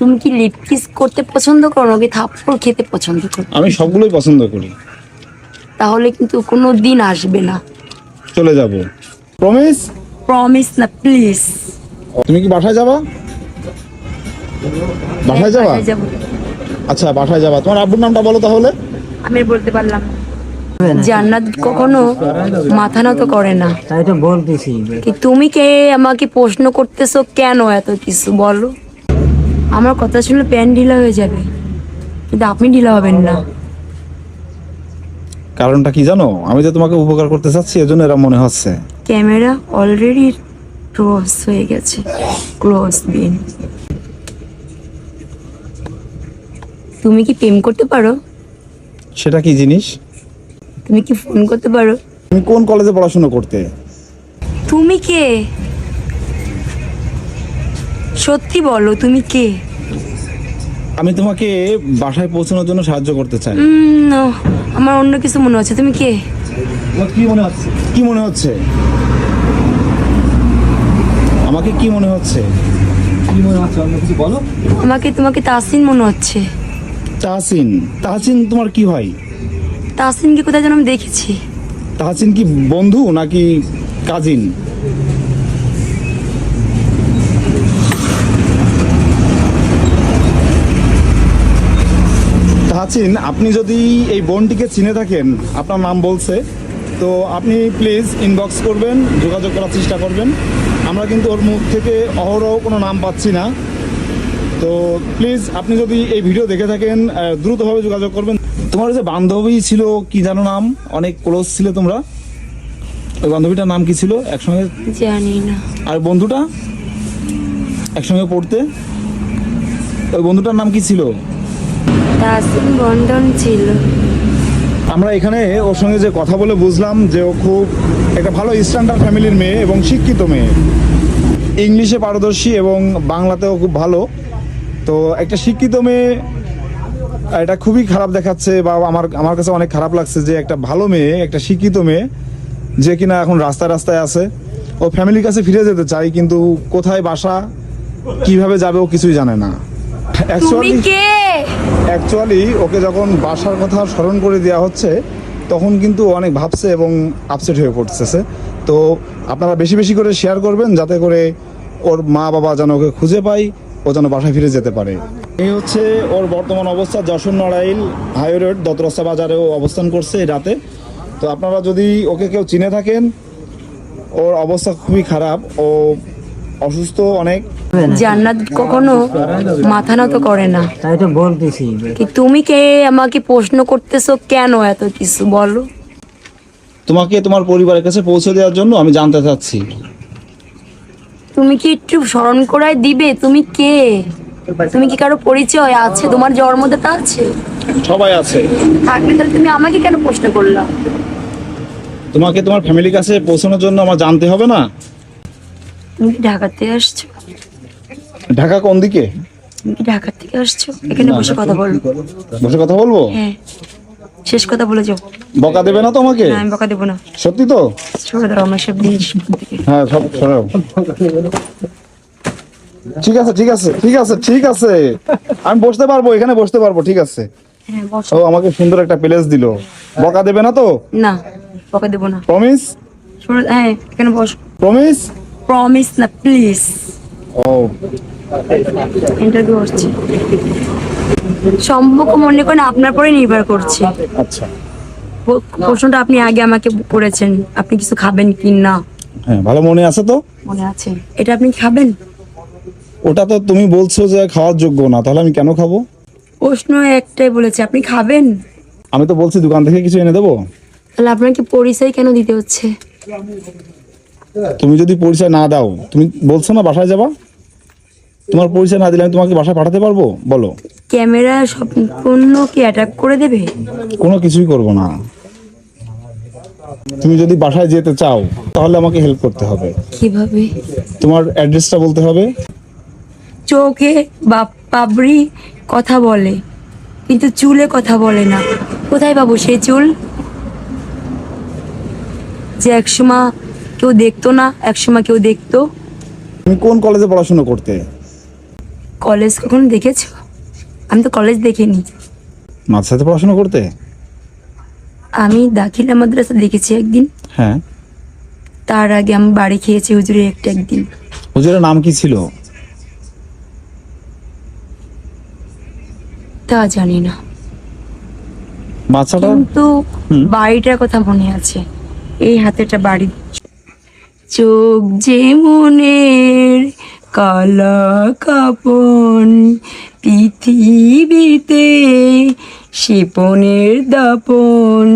তুমি কি lip kiss করতে পছন্দ করো নাকি থাপ্পড় খেতে পছন্দ করো? আমি সবগুলোই পছন্দ করি। তাহলে কিন্তু কোনো দিন আসবে না। চলে যাব। প্রমিস? প্রমিস না, প্লিজ। তুমি কি বাসায় যাবা? বাসায় যাবা? যাবো। আচ্ছা, বাসায় যাবা। তোমার আব্বুর নামটা বলো তাহলে। আমি বলতে পারলাম না। জান্নাত কখনো মাথা নত করে না। তাই তো বলতেছি। কি তুমি কে আমাকে প্রশ্ন করতেছো কেন এত কিছু বলো? আমার কথা শুনলে প্যান ঢিলা হয়ে যাবে, কিন্তু আপনি ঢিলা হবেন না। কারণটা কি জানো? আমি তো তোমাকে উপকার করতে চাচ্ছি, এজন্য এরা মনে হচ্ছে। ক্যামেরা অলরেডি ক্লোজ হয়ে গেছে, ক্লোজ বিন। তুমি কি প্রেম করতে পারো? সেটা কি জিনিস? তুমি কি ফোন করতে পারো? তুমি কোন কলেজে পড়াশোনা করতে? তুমি কে? সত্যি বলো, তুমি কে? আমি তোমাকে বাসায় পৌঁছানোর জন্য সাহায্য করতে চাই। no, আমার অন্য কিছু মনে হচ্ছে। তুমি কে? কি মনে হচ্ছে? কি মনে হচ্ছে? আমাকে কি মনে হচ্ছে? কি মনে হচ্ছে? অন্য কিছু বলো। তোমাকে তাসিন মনে হচ্ছে। তাহসিন? তাহসিন তোমার কি হয়? তাসিনকে কোথায় যেন আমি দেখেছি। তাহসিন কি বন্ধু নাকি কাজিন? তাহসিন, আপনি যদি এই বোনটিকে চিনে থাকেন, আপনার নাম বলছে, তো আপনি প্লিজ ইনবক্স করবেন, যোগাযোগ করার চেষ্টা করবেন। আমরা কিন্তু ওর মুখ থেকে অহরহ কোনো নাম পাচ্ছি না। তো প্লিজ আপনি যদি এই ভিডিও দেখে থাকেন, দ্রুতভাবে যোগাযোগ করবেন। তোমার যে বান্ধবী ছিল, কি জানো নাম? অনেক ক্লোজ ছিলে তোমরা। ওই বান্ধবীটার নাম কি ছিল একসঙ্গে? জানি না। আর বন্ধুটা একসঙ্গে পড়তে, ওই বন্ধুটার নাম কি ছিল? তাসিন বন্ধন ছিল। আমরা এখানে ওর সঙ্গে যে কথা বলে বুঝলাম যে ও খুব একটা ভালো স্ট্যান্ডার্ড ফ্যামিলির মেয়ে এবং শিক্ষিত মেয়ে, ইংলিশে পারদর্শী এবং বাংলাতেও খুব ভালো। তো একটা শিক্ষিত মেয়ে, এটা খুবই খারাপ দেখাচ্ছে, বা আমার কাছে অনেক খারাপ লাগছে যে একটা ভালো মেয়ে, একটা শিক্ষিত মেয়ে, যে কিনা এখন রাস্তায় রাস্তায় আছে। ও ফ্যামিলির কাছে ফিরে যেতে চায়, কিন্তু কোথায় বাসা, কিভাবে যাবে ও কিছুই জানে না। তুমি কে? অ্যাকচুয়ালি ওকে যখন বাসার কথা স্মরণ করে দেওয়া হচ্ছে, তখন কিন্তু অনেক ভাবছে এবং আপসেট হয়ে পড়তেছে। তো আপনারা বেশি বেশি করে শেয়ার করবেন, যাতে করে ওর মা বাবা যেন ওকে খুঁজে পায়, ও যেন বাসায় ফিরে যেতে পারে। এই হচ্ছে ওর বর্তমান অবস্থা। যশোর নড়াইল হাই রোড দতরস্তা বাজারে ও অবস্থান করছে এই রাতে। তো আপনারা যদি ওকে কেউ চিনে থাকেন, ওর অবস্থা খুবই খারাপ, ও অসুস্থ অনেক। জান্নাত কখনো মাথা নত করে না। তাই তো বলতেছি। কি তুমি কে আমাকে প্রশ্ন করতেছো কেন এত কিছু বলো? তোমাকে তোমার পরিবারের কাছে পৌঁছে দেওয়ার জন্য আমি জানতে চাচ্ছি। তুমি কি একটু স্মরণ করায় দিবে? তুমি কে? তুমি কি কারো পরিচয় আছে? তোমার জন্মদাতা আছে? সবাই আছে। থাকলে তাহলে তুমি আমাকে কেন প্রশ্ন করলা? তোমাকে তোমার ফ্যামিলির কাছে পৌঁছানোর জন্য আমার জানতে হবে না? তুমি কি ঢাকা থেকে আসছো? ঢাকা কোন দিকে? তুমি কি ঢাকা থেকে আসছো? এখানে বসে কথা বলো। বসে কথা বলবো? হ্যাঁ, শেষ কথা বলে যাও। বকা দেবে না তোমাকে? না, আমি বকা দেবো না। সত্যি তো? সরে দাও আমার সব জিনিস থেকে। হ্যাঁ, সব সরাও। ঠিক আছে, ঠিক আছে, ঠিক আছে, ঠিক আছে, আমি বসতে পারবো, এখানে বসতে পারবো, ঠিক আছে। হ্যাঁ, বসো। ও আমাকে সুন্দর একটা প্লেস দিল। বকা দেবে না তো? না, বকা দেবো না। প্রমিস? হ্যাঁ, এখানে বসো। প্রমিস? প্রমিস না, প্লিজ। ও ইন্টারভিউ হচ্ছে। সম্পর্ক মনে করেন আপনার পরে নির্ভর করছে। আচ্ছা। প্রশ্নটা আপনি আগে আমাকে করেছেন, আপনি কিছু খাবেন কি না? হ্যাঁ, ভালো মনে আছে তো? মনে আছে। এটা আপনি খাবেন? ওটা তো তুমি বলছো যে খাওয়ার যোগ্য না, তাহলে আমি কেন খাবো? প্রশ্ন একটাই বলেছে, আপনি খাবেন? আমি তো বলছি দোকান থেকে কিছু এনে দেবো। তাহলে আপনাকে পরিচয় কেন দিতে হচ্ছে? তুমি যদি পরিচয় না দাও, তুমি বলছো না বাসায় যাবা, তোমার পরিচয় না দিলে আমি তোমাকে বাসায় পাঠাতে পারবো? বলো। ক্যামেরা সম্পূর্ণ কি অ্যাটাক করে দেবে? কোনো কিছুই করব না। তুমি যদি বাসায় যেতে চাও, তাহলে আমাকে হেল্প করতে হবে। কিভাবে? তোমার অ্যাড্রেসটা বলতে হবে। চোখে বা পাবড়ি কথা বলে, কিন্তু চুলে কথা বলে না। কোথায় পাবো সেই চুল যে একসময় কেউ দেখতো না, একসময় কেউ দেখতো? তুমি কোন কলেজে পড়াশোনা করতে? কলেজ কখনো দেখেছো? আমি তো কলেজ দেখিনি। মাদ্রাসাতে পড়াশোনা করতে? আমি দাখিলা মাদ্রাসা দেখেছি একদিন, হ্যাঁ। তার আগে আমি বাড়ি খেয়েছি হুজুরের একদিন। হুজুরের নাম কি ছিল? তা জানি না, বাচ্চাটা কিন্তু বাড়িটার কথা মনে আছে, এই হাতেটা বাড়ি। চোখ যে মনের কালা কাপন, পৃথিবীতে শিপনের দাপন,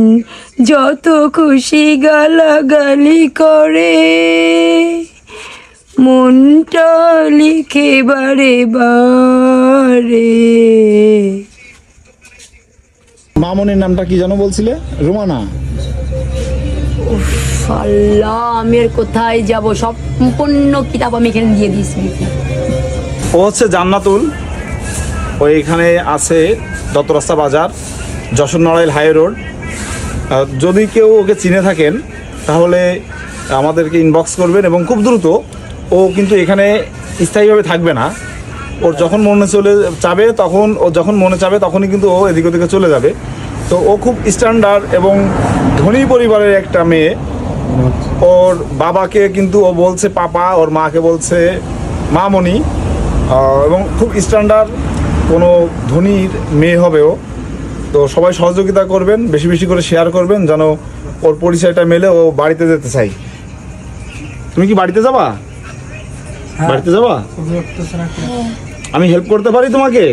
যত খুশি গালাগালি করে, মনটা লিখে বারে বারে। মামনির নামটা কি জানো বলছিলে? রুমানা। আল্লাহ, আমি আর কোথায় যাব? সম্পূর্ণ কিতাব আমি এখানে দিয়ে দিয়েছি। ও হচ্ছে জান্নাতুল, ও এখানে আছে দত্তরাস্তা বাজার, যশোর নড়াইল হাই রোড। যদি কেউ ওকে চিনে থাকেন তাহলে আমাদেরকে ইনবক্স করবেন, এবং খুব দ্রুত। ও কিন্তু এখানে স্থায়ীভাবে থাকবে না, ওর যখন মনে চাবে তখন, ও যখন মনে চাবে তখনই কিন্তু ও এদিক ওদিকে চলে যাবে। তো ও খুব স্ট্যান্ডার্ড এবং ধনী পরিবারের একটা মেয়ে। ওর বাবাকে কিন্তু ও বলছে পাপা, ওর মাকে বলছে মামনি, এবং খুব স্ট্যান্ডার্ড কোনো ধনীর মেয়ে হবে ও। তো সবাই সহযোগিতা করবেন, বেশি বেশি করে শেয়ার করবেন, যেন ওর পরিচয়টা মেলে ও বাড়িতে যেতে চাই। তুমি কি বাড়িতে যাবা? বাড়িতে যাবা? আমি হেল্প করতে পারি তোমাকে?